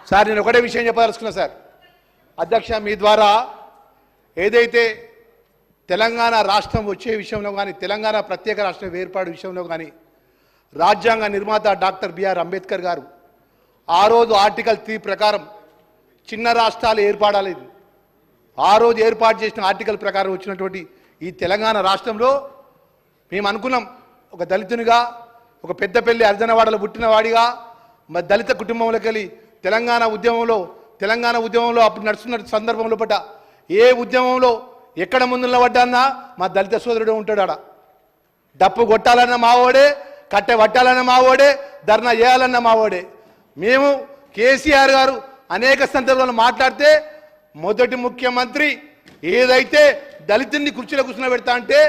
Sir నేను ఒకటే విషయం చెప్పదలుచుకున్నా సార్. అధ్యక్ష, మీ ద్వారా ఏదైతే తెలంగాణ రాష్ట్రం వచ్చే విషయంలో కానీ, తెలంగాణ ప్రత్యేక రాష్ట్రం ఏర్పాటు విషయంలో కానీ రాజ్యాంగ నిర్మాత డాక్టర్ బిఆర్ అంబేద్కర్ గారు ఆ రోజు ఆర్టికల్ 3 ప్రకారం చిన్న రాష్ట్రాలు ఏర్పడాలేదు. ఆ రోజు ఏర్పాటు చేసిన ఆర్టికల్ ప్రకారం వచ్చినటువంటి ఈ తెలంగాణ రాష్ట్రంలో మేము అనుకున్నాం, ఒక దళితునిగా, ఒక పెద్దపల్లి అర్జనవాడలో పుట్టిన వాడిగా, మరి దళిత కుటుంబంలోకి వెళ్ళి తెలంగాణ ఉద్యమంలో అప్పుడు నడుస్తున్న సందర్భంలో పట్ట ఏ ఉద్యమంలో ఎక్కడ ముందు నిలబడ్డాన్నా మా దళిత సోదరుడు ఉంటాడు. ఆడ డప్పు కొట్టాలన్న మావోడే, కట్టె పట్టాలన్న మావోడే, ధర్నా చేయాలన్న మావోడే. మేము కేసీఆర్ గారు అనేక సందర్భాల్లో మాట్లాడితే మొదటి ముఖ్యమంత్రి ఏదైతే దళితుల్ని కుర్చీలో కూర్చుని పెడతా అంటే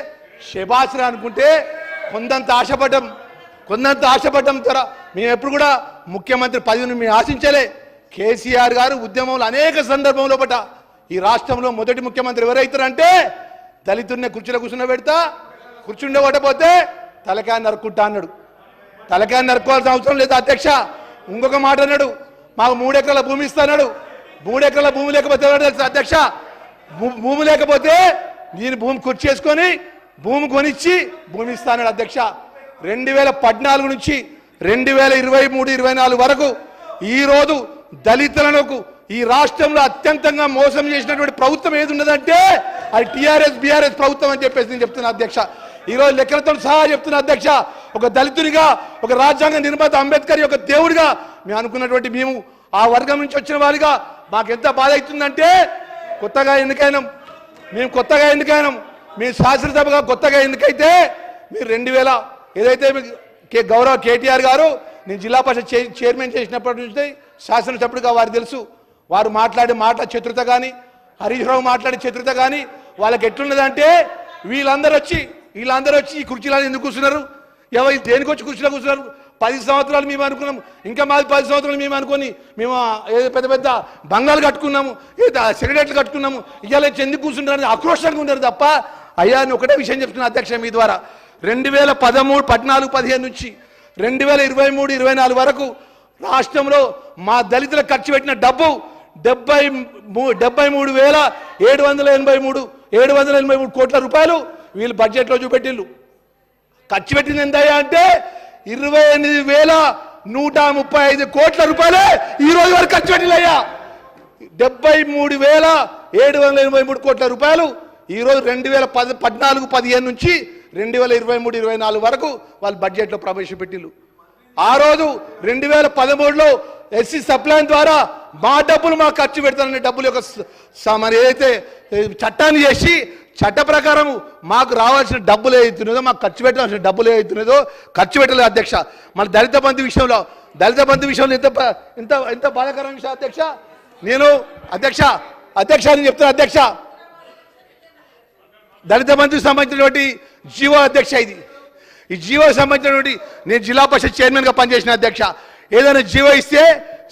శబాస్రా అనుకుంటే కొందంత ఆశపడ్డం ద్వారా మేము ఎప్పుడు కూడా ముఖ్యమంత్రి పదవిని మేము ఆశించలే. కేసీఆర్ గారు ఉద్యమంలో అనేక సందర్భంలో పట్ట ఈ రాష్ట్రంలో మొదటి ముఖ్యమంత్రి ఎవరైతారంటే దళితుల్ని కుర్చీలో కూర్చుని పెడతా, కూర్చుండే కొట్టపోతే తలకాయ నరుక్కుంటా అన్నాడు. తలకాయ నరుక్కోవాల్సిన అవసరం లేదు అధ్యక్ష. ఇంకొక మాట అన్నాడు, మాకు 3 ఎకరాల భూమి ఇస్తాడు. 3 ఎకరాల భూమి లేకపోతే తెలుసు అధ్యక్ష, భూమి లేకపోతే నేను భూమి కుర్చేసుకొని భూమి కొనిచ్చి భూమి ఇస్తాడు అధ్యక్ష. 2014 నుంచి 2023-24 వరకు ఈరోజు దళితులకు ఈ రాష్ట్రంలో అత్యంతంగా మోసం చేసినటువంటి ప్రభుత్వం ఏది ఉన్నదంటే అది టీఆర్ఎస్-బీఆర్ఎస్ ప్రభుత్వం అని చెప్పేసి నేను చెప్తున్నా అధ్యక్ష. ఈరోజు లెక్కలతో సహా చెప్తున్నా అధ్యక్ష. ఒక దళితుడిగా, ఒక రాజ్యాంగ నిర్మాత అంబేద్కర్ యొక్క దేవుడిగా మేము అనుకున్నటువంటి మేము ఆ వర్గం నుంచి వచ్చిన వారిగా మాకు ఎంత బాధ అవుతుందంటే కొత్తగా ఎన్నికైనాం. మేము శాసనసభగా కొత్తగా ఎన్నికైతే మీరు 2000 ఏదైతే గౌరవ కేటీఆర్ గారు నేను జిల్లా పరిషత్ చైర్మన్ చేసినప్పటి నుంచి శాసనసభ్యుడిగా వారు తెలుసు. వారు మాట్లాడే మాట చతురత కానీ, హరీష్ రావు మాట్లాడే చతురత కానీ వాళ్ళకి ఎట్లున్నదంటే వీళ్ళందరూ వచ్చి ఈ కుర్చీలను ఎందుకు కూర్చున్నారు, ఎవరు దేనికి వచ్చి కుర్చీలో కూర్చున్నారు. 10 సంవత్సరాలు మేము అనుకున్నాం, ఇంకా మాది 10 సంవత్సరాలు మేము అనుకొని మేము పెద్ద పెద్ద బంగాలు కట్టుకున్నాము, సిగరెట్లు కట్టుకున్నాము, ఇవాళ ఎందుకు కూర్చుంటారని ఆక్రోషంగా ఉన్నారు తప్ప. అయ్యా అని ఒకటే విషయం చెప్తున్నా అధ్యక్ష మీ ద్వారా. 2013, 14, 15 నుంచి 2023-24 వరకు రాష్ట్రంలో మా దళితులకు ఖర్చు పెట్టిన డబ్బు 73,783 కోట్ల రూపాయలు వీళ్ళు బడ్జెట్లో చూపెట్టిళ్ళు. ఖర్చు పెట్టింది ఎంతయ్యా అంటే 28,135 కోట్ల రూపాయలే ఈ రోజు వరకు ఖర్చు పెట్టిల్లయ్యా. 73,783 కోట్ల రూపాయలు ఈరోజు 2014-15 నుంచి 2023-24 వరకు వాళ్ళు బడ్జెట్లో ప్రవేశపెట్టిళ్ళు. ఆ రోజు 2013లో ఎస్సీ సప్లైన్ ద్వారా మా డబ్బులు మాకు ఖర్చు పెడతాననే డబ్బులు యొక్క మరి ఏదైతే చట్టాన్ని చేసి చట్ట ప్రకారం మాకు రావాల్సిన డబ్బులు ఏదైతున్నదో, మాకు ఖర్చు పెట్టాల్సిన డబ్బులు ఏదైతున్నదో ఖర్చు పెట్టలేదు అధ్యక్ష. మన దళిత బంధు విషయంలో ఎంత బాధాకరమైన విషయం అధ్యక్ష. నేను అధ్యక్ష నేను చెప్తున్నా అధ్యక్ష, దళిత బంధుకు సంబంధించినటువంటి జీవో అధ్యక్ష ఇది. ఈ జీవో సంబంధించినటువంటి నేను జిల్లా పరిషత్ చైర్మన్గా పనిచేసిన అధ్యక్ష. ఏదైనా జీవో ఇస్తే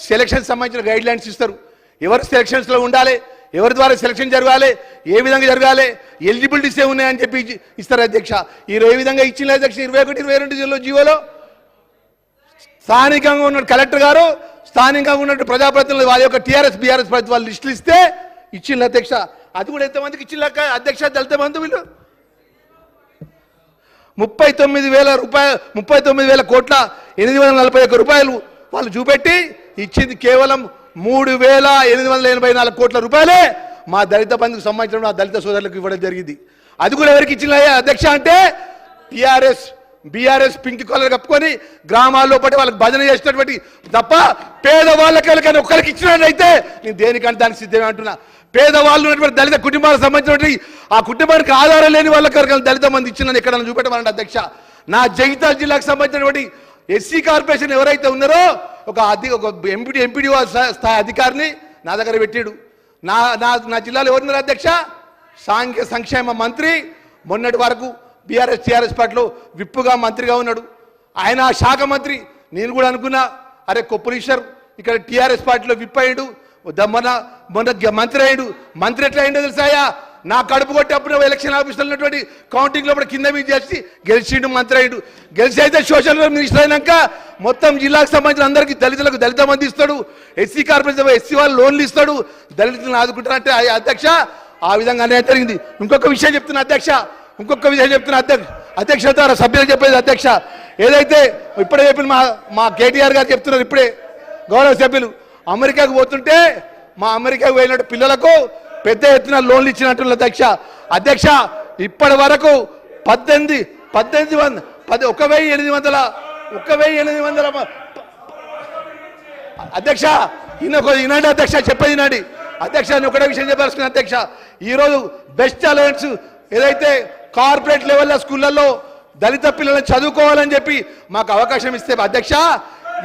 సెలక్షన్ సంబంధించిన గైడ్ లైన్స్ ఇస్తారు. ఎవరు సెలక్షన్స్లో ఉండాలి, ఎవరి ద్వారా సెలక్షన్ జరగాలి, ఏ విధంగా జరగాలి, ఎలిజిబిలిటీస్ ఏమున్నాయని చెప్పి ఇస్తారు అధ్యక్ష. ఈ ఏ విధంగా ఇచ్చిన అధ్యక్ష 21-22 జీవోలో స్థానికంగా ఉన్న కలెక్టర్ గారు, స్థానికంగా ఉన్నట్టు ప్రజాప్రతినిధులు వాళ్ళ యొక్క టీఆర్ఎస్-బీఆర్ఎస్ ప్రభుత్వాలు లిస్టులు ఇస్తే ఇచ్చింది అధ్యక్ష. అది కూడా ఎంతమందికి ఇచ్చింది అధ్యక్ష దళిత బంధు వీళ్ళు 39,841 రూపాయలు వాళ్ళు చూపెట్టి ఇచ్చింది కేవలం 3,884 కోట్ల రూపాయలే మా దళిత బంధుకు సంబంధించిన ఆ దళిత సోదరులకు ఇవ్వడం జరిగింది. అది కూడా ఎవరికి ఇచ్చిందా అధ్యక్ష అంటే టీఆర్ఎస్-బీఆర్ఎస్ పింక్ కలర్ కప్పుకొని గ్రామాల్లో పట్టి వాళ్ళకి భజన చేసినటువంటి తప్ప పేదవాళ్ళకి ఎవరికైనా ఒక్కరికి ఇచ్చినట్లయితే నేను దేనికంటే దానికి సిద్ధమే అంటున్నా. పేదవాళ్ళు ఉన్నటువంటి దళిత కుటుంబాలకు సంబంధించినటువంటి ఆ కుటుంబానికి ఆధారం లేని వాళ్ళకి దళిత మంది ఇచ్చిందని ఎక్కడ చూపెట్టమనండి అధ్యక్ష. నా జగిత్యాల జిల్లాకు సంబంధించినటువంటి ఎస్సీ కార్పొరేషన్ ఎవరైతే ఉన్నారో ఒక ఎంపీడీ స్థాయి అధికారిని నా దగ్గర పెట్టాడు. నా జిల్లాలో ఎవరున్నారు అధ్యక్ష? సాంఘిక సంక్షేమ మంత్రి, మొన్నటి వరకు టీఆర్ఎస్ పార్టీలో విప్పుగా మంత్రిగా ఉన్నాడు ఆయన, శాఖ మంత్రి. నేను కూడా అనుకున్నా అరే కొప్పులీశ్వర్ ఇక్కడ టీఆర్ఎస్ పార్టీలో విప్ అయ్యాడు, మొన్న మంత్రి అయ్యాడు. మంత్రి ఎట్లా అయిందో తెలుసాయా? నా కడుపు కొట్టి అప్పుడు ఎలక్షన్ ఆఫీసులో ఉన్నటువంటి కౌంటింగ్ లోపల కింద మీద చేసి గెలిచిండు మంత్రి అయ్యాడు. గెలిచి అయితే సోషల్ మినిస్టర్ అయినాక మొత్తం జిల్లాకు సంబంధించిన అందరికీ దళితులకు దళిత మంది ఇస్తాడు, ఎస్సీ కార్పొరేషన్ ఎస్సీ వాళ్ళు లోన్లు ఇస్తాడు, దళితులను ఆదుకుంటారంటే అధ్యక్ష ఆ విధంగా అన్యాయం జరిగింది. ఇంకొక విషయం చెప్తున్నా అధ్యక్ష, అధ్యక్ష ద్వారా సభ్యులు చెప్పేది అధ్యక్ష, ఏదైతే ఇప్పుడే చెప్పిన మా కేటీఆర్ గారు చెప్తున్నారు, ఇప్పుడే గౌరవ సభ్యులు అమెరికాకు పోతుంటే మా అమెరికాకు పోయినట్టు పిల్లలకు పెద్ద ఎత్తున లోన్లు ఇచ్చినట్టు అధ్యక్ష ఇప్పటి వరకు 1,800 అధ్యక్ష ఈనాడు అధ్యక్ష చెప్పేది నాడి అధ్యక్ష ఒకటే విషయం చెప్పాల్సిన అధ్యక్ష, ఈరోజు బెస్ట్ అలయన్స్ ఏదైతే కార్పొరేట్ లెవెల్లో స్కూళ్ళల్లో దళిత పిల్లలను చదువుకోవాలని చెప్పి మాకు అవకాశం ఇస్తే అధ్యక్ష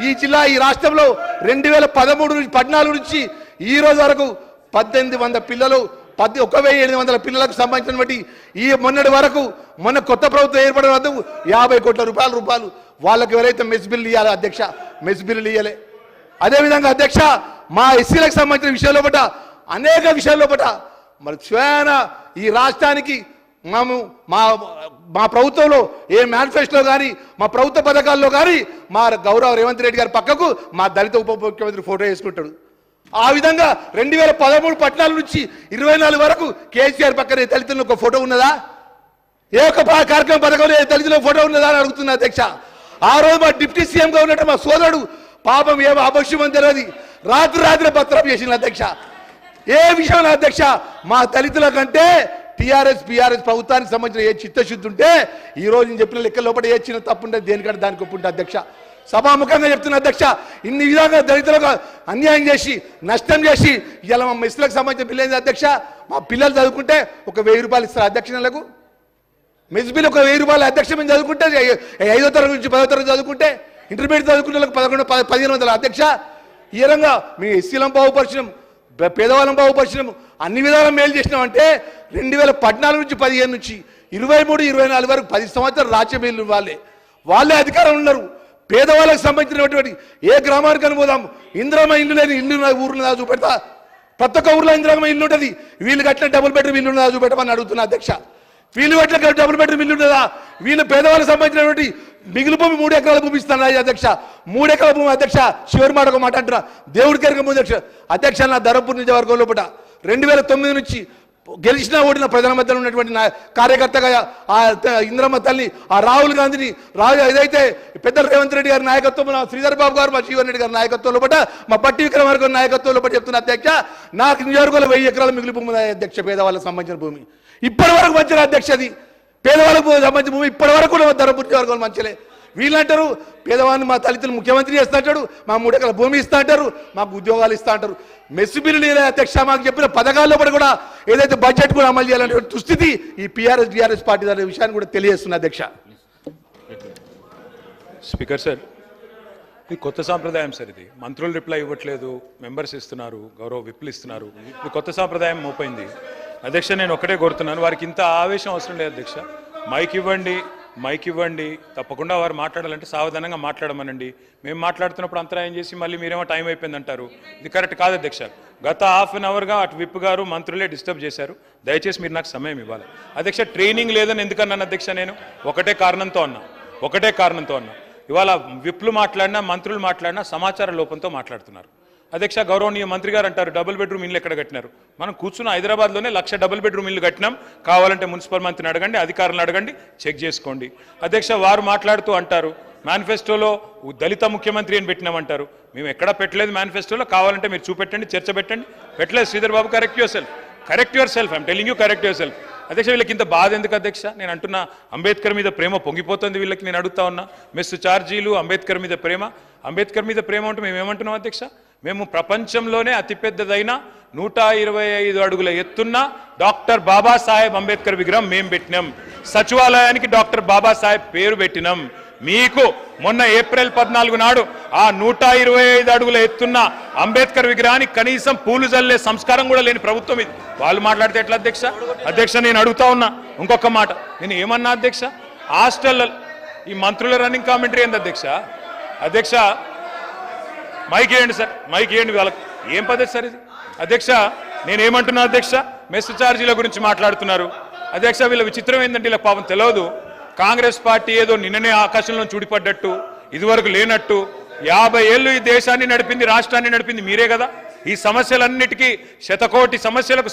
ఈ జిల్లా ఈ రాష్ట్రంలో 2013-14 నుంచి ఈ రోజు వరకు 1,800 పిల్లలు 1,700 పిల్లలకు సంబంధించినటువంటి ఈ మొన్నటి వరకు మొన్న కొత్త ప్రభుత్వం ఏర్పడిన వద్ద 50 కోట్ల రూపాయలు వాళ్ళకి ఎవరైతే మెస్ బిల్లు ఇవ్వాలి అధ్యక్ష, మెస్ బిల్లులు ఇవ్వలే. అదేవిధంగా అధ్యక్ష మా ఎస్సీలకు సంబంధించిన విషయాల్లో పట అనేక విషయాల్లో పట మరి స్వయాన ఈ రాష్ట్రానికి మా ప్రభుత్వంలో ఏ మేనిఫెస్టోలో కానీ మా ప్రభుత్వ పథకాల్లో కానీ మా గౌరవ రేవంత్ రెడ్డి గారి పక్కకు మా దళిత ఉప ముఖ్యమంత్రి ఫోటో వేసుకుంటాడు. ఆ విధంగా 2013-14 నుంచి 24 వరకు కేసీఆర్ పక్కన దళితులకు ఒక ఫోటో ఉన్నదా? ఏ ఒక్క కార్యక్రమ పథకంలో దళితుల ఫోటో ఉన్నదా అని అడుగుతున్నా అధ్యక్ష. ఆ రోజు మా డిప్యూటీ సీఎంగా ఉన్నట్టు మా సోదరుడు పాపం ఏమో అపక్షం తెలియదు రాత్రి పత్రం చేసిన అధ్యక్ష. ఏ విషయంలో అధ్యక్ష మా దళితుల కంటే టీఆర్ఎస్ ప్రభుత్వానికి సంబంధించిన ఏ చిత్తశుద్ధి ఉంటే ఈ రోజు నేను చెప్పిన లెక్క లోపల ఏ చిన్న తప్పు ఉంటే దేనికంటే దానికి ఒప్పుంటే అధ్యక్ష. సభాముఖంగా చెప్తున్న అధ్యక్ష, ఇన్ని విధంగా దళితులకు అన్యాయం చేసి నష్టం చేసి ఇలా మా మెస్లకు సంబంధించిన బిల్లు ఏంది అధ్యక్ష, మా పిల్లలు చదువుకుంటే ఒక 1000 రూపాయలు ఇస్తారు అధ్యక్ష నెలకు. మెస్ బిల్ ఒక 1000 రూపాయలు అధ్యక్ష మేము చదువుకుంటే 5వ తరగతి నుంచి 10వ తరగతి చదువుకుంటే ఇంటర్మీడియట్ చదువుకునే వాళ్ళకి 1100-1500 అధ్యక్ష. ఈ విధంగా మీ ఎస్సీలను బాగుపరిచినాం, పేదవాళ్ళం బాగుపరిచినాం, అన్ని విధాలా మేలు చేసినాం. అంటే 2014 నుంచి 15 నుంచి 23-24 వరకు 10 సంవత్సరాలు రాజ్యమేలు వాళ్ళే అధికారం ఉన్నారు. పేదవాళ్ళకి సంబంధించినటువంటి ఏ గ్రామానికి అనుపోదాం ఇందిరమ్మ ఇల్లు లేని ఇల్లు ఊర్లు చూపెడతా, ప్రతి ఒక్క ఊర్లో ఇందిరమ్మ ఇల్లు ఉంటుంది, వీళ్ళు కట్టిన డబుల్ బెడ్రూమ్ ఇల్లు ఉన్నదా చూపెట్టమని అడుగుతున్నా అధ్యక్ష. వీళ్ళు కట్టిన డబుల్ బెడ్రూమ్ ఇల్లు ఉన్నదా? వీళ్ళు పేదవాళ్ళకి సంబంధించినటువంటి మిగిలి భూమి 3 ఎకరాల భూమి ఇస్తాను అధ్యక్ష, 3 ఎకరాల భూమి అధ్యక్ష. చివరి మాట ఒక మాట అంటున్నా, దేవుడికి ఎరగ ముందు అధ్యక్ష నా ధర్మపురి నియోజకవర్గం లోపల 2009 నుంచి గెలిచినా ఓడిన ప్రజల మధ్యలో ఉన్నటువంటి కార్యకర్తగా ఆ ఇంద్రమ్మ తల్లి ఆ రాహుల్ గాంధీని ఏదైతే పెద్దలు రేవంత్ రెడ్డి గారి నాయకత్వం, శ్రీధర్ బాబు గారు, మా జీవన్ రెడ్డి గారి నాయకత్వంలో పట, మా పట్టి విక్రమార్క నాయకత్వంలో పట్టి చెప్తున్న అధ్యక్ష, నాకు నియోజకవర్గంలో 1000 ఎకరాల మిగిలి భూమి అధ్యక్ష, పేదవాళ్ళకి సంబంధించిన భూమి ఇప్పటి వరకు మంచిగా అధ్యక్ష. అది పేదవాళ్ళకు సంబంధించిన భూమి ఇప్పటి వరకు కూడా ధర్మపురి నియోజకవర్గంలో మంచిలే. వీళ్ళంటారు పేదవాడిని మా తల్లిదండ్రులు ముఖ్యమంత్రి చేస్తా అంటాడు, మా 3 ఎకరాల భూమి ఇస్తా అంటారు, మాకు ఉద్యోగాలు ఇస్తా అంటారు. మెస్ బిల్లు అధ్యక్ష మాకు చెప్పిన పథకాల్లో కూడా ఏదైతే బడ్జెట్ కూడా అమలు చేయాలనే దుస్థితి ఈ టీఆర్ఎస్ పార్టీ అనే విషయాన్ని కూడా తెలియజేస్తున్నా అధ్యక్ష. స్పీకర్ సార్, ఇది కొత్త సాంప్రదాయం సార్. ఇది మంత్రులు రిప్లై ఇవ్వట్లేదు, మెంబర్స్ ఇస్తున్నారు, గౌరవ విప్లు ఇస్తున్నారు. ఇది కొత్త సాంప్రదాయం మోపోయింది అధ్యక్ష. నేను ఒక్కటే కోరుతున్నాను, వారికి ఇంత ఆవేశం అవసరం లేదు అధ్యక్ష. మైక్ ఇవ్వండి, తప్పకుండా వారు మాట్లాడాలంటే సావధానంగా మాట్లాడమనండి. మేము మాట్లాడుతున్నప్పుడు అంతరాయం చేసి మళ్ళీ మీరేమో టైం అయిపోయింది అంటారు. ఇది కరెక్ట్ కాదు అధ్యక్ష. గత హాఫ్ అన్ అవర్గా అటు విప్ గారు మంత్రులే డిస్టర్బ్ చేశారు. దయచేసి మీరు నాకు సమయం ఇవ్వాలి అధ్యక్ష. ట్రైనింగ్ లేదని ఎందుకన్నాను అధ్యక్ష? నేను ఒకటే కారణంతో అన్నా. ఇవాళ విప్లు మాట్లాడినా మంత్రులు మాట్లాడినా సమాచార లోపంతో మాట్లాడుతున్నారు అధ్యక్ష. గౌరవనీయ మంత్రి గారు అంటారు డబుల్ బెడ్రూమ్ ఇల్లు ఎక్కడ కట్టినారు? మనం కూర్చున్న హైదరాబాద్లోనే 1,00,000 డబుల్ బెడ్రూమ్ ఇల్లు కట్టినాం. కావాలంటే మున్సిపల్ మంత్రిని అడగండి, అధికారులను అడగండి, చెక్ చేసుకోండి అధ్యక్ష. వారు మాట్లాడుతూ అంటారు మేనిఫెస్టోలో దళిత ముఖ్యమంత్రి అని పెట్టినామంటారు. మేము ఎక్కడా పెట్టలేదు మేనిఫెస్టోలో, కావాలంటే మీరు చూపెట్టండి, చర్చ పెట్టండి. పెట్టలేదు. Sridhar Babu correct yourself I'm telling you, correct yourself అధ్యక్ష. వీళ్ళకి ఇంత బాధ ఎందుకు అధ్యక్ష? నేను అంటున్నా అంబేద్కర్ మీద ప్రేమ పొంగిపోతుంది వీళ్ళకి. నేను అడుగుతా ఉన్నా, మెస్సు ఛార్జీలు, అంబేద్కర్ మీద ప్రేమ అంటే మేము ఏమంటున్నాం అధ్యక్ష? మేము ప్రపంచంలోనే అతిపెద్దదైన 125 అడుగుల ఎత్తున్న డాక్టర్ బాబాసాహెబ్ అంబేద్కర్ విగ్రహం మేము పెట్టినాం. సచివాలయానికి డాక్టర్ బాబాసాహెబ్ పేరు పెట్టినాం. మీకు మొన్న ఏప్రిల్ 14 నాడు ఆ 125 అడుగుల ఎత్తున్న అంబేద్కర్ విగ్రహానికి కనీసం పూలు జల్లే సంస్కారం కూడా లేని ప్రభుత్వం ఇది. వాళ్ళు మాట్లాడితే ఎట్లా అధ్యక్ష? నేను అడుగుతా ఉన్నా ఇంకొక మాట. నేను ఏమన్నా అధ్యక్ష? హాస్టల్ ఈ మంత్రుల రన్నింగ్ కామెంటరీ ఏంది అధ్యక్ష? మైక్ ఇవ్వండి సార్, మైక్ ఇవ్వండి వాళ్ళకి. ఏం పద్ధతి సార్ ఇది అధ్యక్ష? నేనేమంటున్నా అధ్యక్ష, మెస్ ఛార్జీల గురించి మాట్లాడుతున్నారు. అధ్యక్ష, వీళ్ళ విచిత్రం ఏంటంటే ఇలా పాపం తెలియదు. కాంగ్రెస్ పార్టీ ఏదో నిన్ననే ఆకాశంలో చూడిపడ్డట్టు, ఇదివరకు లేనట్టు 50 ఏళ్ళు ఈ దేశాన్ని నడిపింది, రాష్ట్రాన్ని నడిపింది మీరే కదా. ఈ సమస్యలన్నిటికీ శతకోటి సమస్యలకు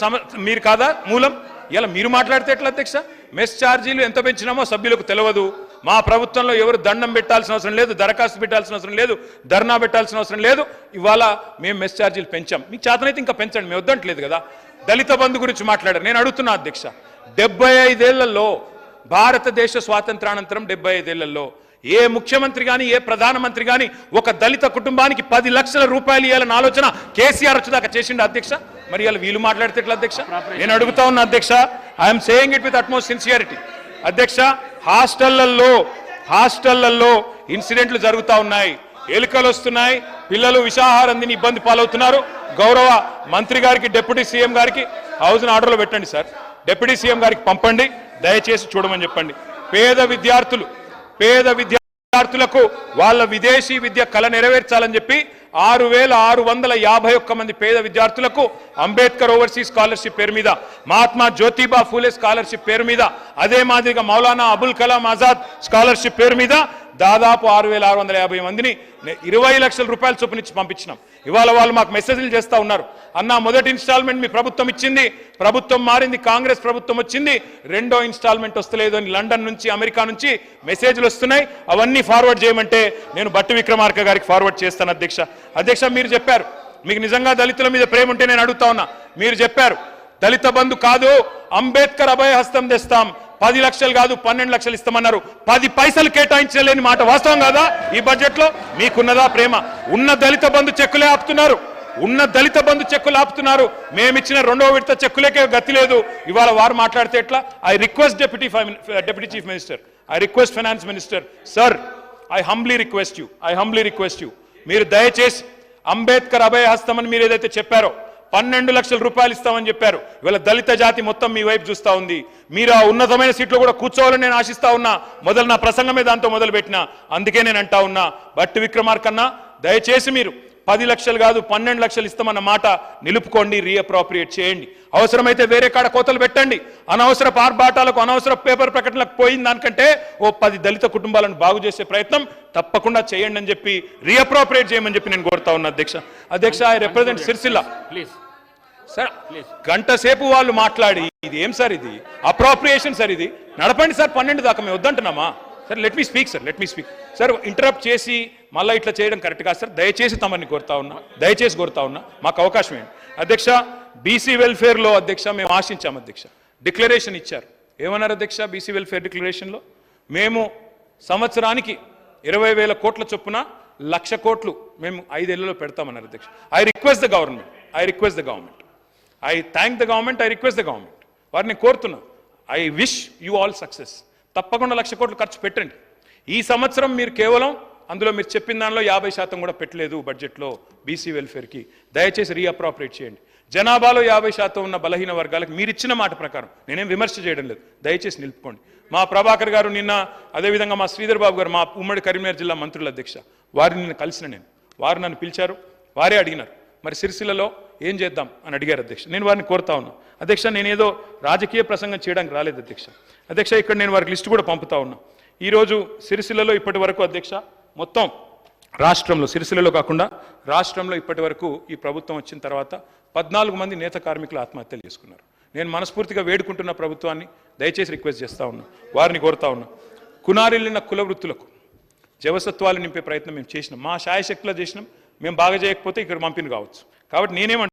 మీరు కాదా మూలం? ఇలా మీరు మాట్లాడితే ఎట్లా అధ్యక్ష? మెస్ ఛార్జీలు ఎంత పెంచినామో సభ్యులకు తెలియదు. మా ప్రభుత్వంలో ఎవరు దండం పెట్టాల్సిన అవసరం లేదు, దరఖాస్తు పెట్టాల్సిన అవసరం లేదు, ధర్నా పెట్టాల్సిన అవసరం లేదు. ఇవాళ మేము మెస్ ఛార్జీలు పెంచాం. మీకు చేతనైతే ఇంకా పెంచండి, మేము వద్దంటలేదు కదా. దళిత బంధు గురించి మాట్లాడారు. నేను అడుగుతున్నా అధ్యక్ష, 75 ఏళ్లలో భారతదేశ స్వాతంత్రానంతరం 75 ఏళ్లలో ఏ ముఖ్యమంత్రి కానీ ఏ ప్రధానమంత్రి కానీ ఒక దళిత కుటుంబానికి 10 లక్షల రూపాయలు ఇవ్వాలన్న ఆలోచన కేసీఆర్ వచ్చేదాకా చేసిండు అధ్యక్ష. మరి ఇలా వీళ్ళు మాట్లాడితే ఎట్లా అధ్యక్ష? నేను అడుగుతా ఉన్నా అధ్యక్ష, I'm saying it with utmost sincerity. అధ్యక్ష, హాస్టళ్లలో ఇన్సిడెంట్లు జరుగుతూ ఉన్నాయి, ఎలుకలు వస్తున్నాయి, పిల్లలు విషాహారం తిని ఇబ్బంది పాలవుతున్నారు. గౌరవ మంత్రి గారికి, డిప్యూటీ సీఎం గారికి హౌస్ ఆర్డర్లో పెట్టండి సార్, డిప్యూటీ సీఎం గారికి పంపండి, దయచేసి చూడమని చెప్పండి. పేద విద్యార్థులకు వాళ్ళ విదేశీ విద్య కళ నెరవేర్చాలని చెప్పి 6,651 మంది పేద విద్యార్థులకు అంబేద్కర్ ఓవర్సీస్ స్కాలర్షిప్ పేరు మీద, మహాత్మా జ్యోతిబా ఫూలే స్కాలర్షిప్ పేరు మీద, అదే మాదిరిగా మౌలానా అబుల్ కలాం ఆజాద్ స్కాలర్షిప్ పేరు మీద దాదాపు 6,650 మందిని 20 లక్షల రూపాయల చొప్పునిచ్చి పంపించినాం. ఇవాళ వాళ్ళు మాకు మెసేజ్లు చేస్తూ ఉన్నారు, అన్న మొదటి ఇన్స్టాల్మెంట్ మీ ప్రభుత్వం ఇచ్చింది, ప్రభుత్వం మారింది, కాంగ్రెస్ ప్రభుత్వం వచ్చింది, రెండో ఇన్స్టాల్మెంట్ వస్తలేదు అని లండన్ నుంచి, అమెరికా నుంచి మెసేజ్లు వస్తున్నాయి. అవన్నీ ఫార్వర్డ్ చేయమంటే నేను బట్టి విక్రమార్క గారికి ఫార్వర్డ్ చేస్తాను అధ్యక్ష. అధ్యక్ష, మీరు చెప్పారు మీకు నిజంగా దళితుల మీద ప్రేమ ఉంటే నేను అడుగుతా ఉన్నా, మీరు చెప్పారు దళిత బంధు కాదు అంబేద్కర్ అభయ హస్తం తెస్తాం, 10 లక్షలు కాదు 12 లక్షలు ఇస్తామన్నారు. 10 పైసలు కేటాయించలేని మాట వాస్తవం కాదా? ఈ బడ్జెట్ లో మీకున్నదా ప్రేమ? ఉన్న దళిత బంధు చెక్కులే ఆపుతున్నారు, మేమిచ్చిన 2వ విడత చెక్కులకే గతి లేదు. ఇవాళ వారు మాట్లాడితే ఎట్లా? I request deputy chief minister, I request finance minister, sir I humbly request you మీరు దయచేసి అంబేద్కర్ అభయ హస్తం అని మీరు ఏదైతే చెప్పారో 12 లక్షల రూపాయలు ఇస్తామని చెప్పారు. ఇవాళ దళిత జాతి మొత్తం మీ వైపు చూస్తూ ఉంది. మీరు ఆ ఉన్నతమైన సీట్లో కూడా కూర్చోవాలని నేను ఆశిస్తా ఉన్నా. నా ప్రసంగమే దాంతో మొదలు పెట్టినా. అందుకే నేను అంటా ఉన్నా, బట్టి విక్రమార్కన్నా దయచేసి మీరు 10 లక్షలు కాదు 12 లక్షలు ఇస్తామన్న మాట నిలుపుకోండి, రీఅప్రోప్రియేట్ చేయండి. అవసరమైతే వేరే కాడ కోతలు పెట్టండి. అనవసర ఆర్భాటాలకు, అనవసర పేపర్ ప్రకటనలకు పోయిన దానికంటే 10 దళిత కుటుంబాలను బాగు చేసే ప్రయత్నం తప్పకుండా చేయండి అని చెప్పి, రీఅప్రోప్రియేట్ చేయమని చెప్పి నేను కోరుతా ఉన్నా అధ్యక్ష. I represent Sircilla. సార్ గంట సేపు వాళ్ళు మాట్లాడి ఇది ఏం సార్, ఇది అప్రోప్రియేషన్ సార్, ఇది నడపండి సార్ 12 దాకా, మేము వద్దంటున్నామా sir? Let me speak sir. Interrupt చేసి మళ్ళీ ఇట్లా చేయడం కరెక్ట్ కాదు సార్. దయచేసి తమని కోరుతా ఉన్నా, మాకు అవకాశం ఏంటి అధ్యక్ష. బీసీ వెల్ఫేర్లో అధ్యక్ష మేము ఆశించాం అధ్యక్ష, డిక్లరేషన్ ఇచ్చారు. ఏమన్నారు అధ్యక్ష? బీసీ వెల్ఫేర్ డిక్లరేషన్లో మేము సంవత్సరానికి 20,000 కోట్ల చొప్పున 1,00,000 కోట్లు మేము 5 ఏళ్లలో పెడతామన్నారు అధ్యక్ష. I request the government, I thank the government, I request the government. వారిని కోరుతున్నా, I wish you all success. తప్పకుండా 1,00,000 కోట్లు ఖర్చు పెట్టండి. ఈ సంవత్సరం మీరు కేవలం అందులో మీరు చెప్పిన దానిలో 50% కూడా పెట్టలేదు బడ్జెట్లో బీసీ వెల్ఫేర్కి. దయచేసి రీఅప్రోప్రియేట్ చేయండి. జనాభాలో 50% ఉన్న బలహీన వర్గాలకు మీరు ఇచ్చిన మాట ప్రకారం నేనేం విమర్శ చేయడం లేదు, దయచేసి నిలుపుకోండి. మా ప్రభాకర్ గారు నిన్న, అదేవిధంగా మా శ్రీధర్ బాబు గారు, మా ఉమ్మడి కరీంనగర్ జిల్లా మంత్రుల అధ్యక్ష, వారిని నిన్న కలిసిన వారు నన్ను పిలిచారు, వారే అడిగినారు మరి సిరిసిల్లలో ఏం చేద్దాం అని అడిగారు అధ్యక్ష. నేను వారిని కోరుతా ఉన్నా అధ్యక్ష, నేనేదో రాజకీయ ప్రసంగం చేయడానికి రాలేదు అధ్యక్ష. ఇక్కడ నేను వారికి లిస్టు కూడా పంపుతా ఉన్నా. ఈరోజు సిరిసిల్లలో ఇప్పటి వరకు అధ్యక్ష మొత్తం రాష్ట్రంలో, సిరిసిల్లలో కాకుండా రాష్ట్రంలో ఇప్పటి వరకు ఈ ప్రభుత్వం వచ్చిన తర్వాత 14 మంది నేత కార్మికులు ఆత్మహత్యలు చేసుకున్నారు. నేను మనస్ఫూర్తిగా వేడుకుంటున్న ప్రభుత్వాన్ని, దయచేసి రిక్వెస్ట్ చేస్తూ ఉన్నా, వారిని కోరుతా ఉన్నా, కునారిల్లిన కుల వృత్తులకు జవసత్వాలు నింపే ప్రయత్నం మేము చేసినాం, మా శాయశక్తిలో చేసినాం. మేము బాగా చేయకపోతే ఇక్కడ పంపిణీ కావచ్చు. కాబట్టి నేనేమంటున్నా,